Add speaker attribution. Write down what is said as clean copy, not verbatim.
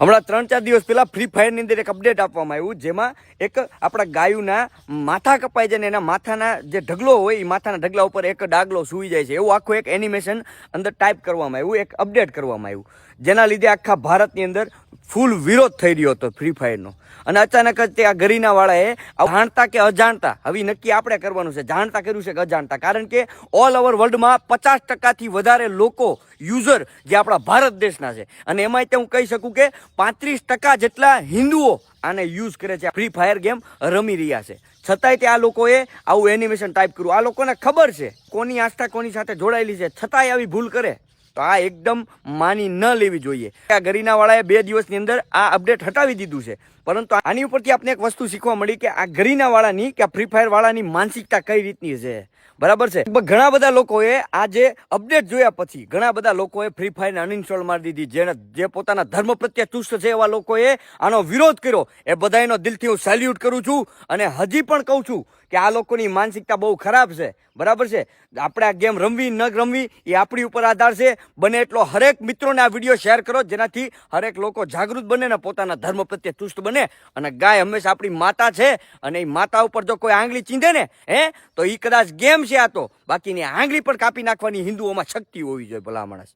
Speaker 1: હમણાં 3-4 દિવસ પહેલા ફ્રી ફાયરની અંદર એક અપડેટ આપવામાં આવ્યું, જેમાં એક આપણા ગાયુના માથા કપાઈ જાય ને એના માથાના જે ઢગલો હોય એ માથાના ઢગલા ઉપર એક ડાગલો સૂઈ જાય છે, એવું આખું એક એનિમેશન અંદર ટાઈપ કરવામાં આવ્યું, એક અપડેટ કરવામાં આવ્યું, જેના લીધે આખા ભારતની અંદર ફૂલ વિરોધ થઈ રહ્યો હતો ફ્રી ફાયરનો. અને અચાનક જ તે આ ગરીના વાળાએ જાણતા કે અજાણતા, હવે નક્કી આપણે કરવાનું છે, જાણતા કર્યું છે કે અજાણતા, કારણ કે ઓલ ઓવર વર્લ્ડમાં 50%થી વધારે લોકો યુઝર જે આપણા ભારત દેશના છે, અને એમાંય તે હું કહી શકું કે 35% જેટલા હિન્દુઓ આને યુઝ કરે છે, ફ્રી ફાયર ગેમ રમી રહ્યા છે. છતાંય તે આ લોકોએ આવું એનિમેશન ટાઈપ કર્યું. આ લોકોને ખબર છે કોની આસ્થા કોની સાથે જોડાયેલી છે, છતાંય આવી ભૂલ કરે તો આ એકદમ માની ન લેવી જોઈએ. આ ગરીના વાળાએ 2 દિવસની અંદર આ અપડેટ હટાવી દીધું છે, પરંતુ આની ઉપરથી આપણે એક વસ્તુ શીખવા મળી કે આ ગરીના વાળાની કે ફ્રી ફાયર વાળાની માનસિકતા કઈ રીતની છે. બરાબર છે. ઘણા બધા લોકોએ આ જે અપડેટ જોયા પછી ઘણા બધા લોકોએ ફ્રી ફાયરને અનઇન્સ્ટોલ મારી દીધી. જે પોતાના ધર્મ પ્રત્યે તુષ્ટ છે એવા લોકોએ આનો વિરોધ કર્યો. એ બધાનો દિલથી હું સેલ્યુટ કરું છું, અને હજી પણ કહું છું કે આ લોકોની માનસિકતા બહુ ખરાબ છે. બરાબર છે. આપણે આ ગેમ રમવી ન રમવી એ આપણી ઉપર આધાર છે. બને એટલો હરેક મિત્રોને આ વિડીયો શેર કરો, જેનાથી હરેક લોકો જાગૃત બને ને પોતાના ધર્મ પ્રત્યે તુષ્ટ બને. અને ગાય હંમેશા આપણી માતા છે, અને એ માતા ઉપર જો કોઈ આંગળી ચીંધે ને તો એ કદાચ ગેમ છે આ તો, બાકીની આંગળી પણ કાપી નાખવાની હિન્દુઓમાં શક્તિ હોવી જોઈએ. ભલા માણસ.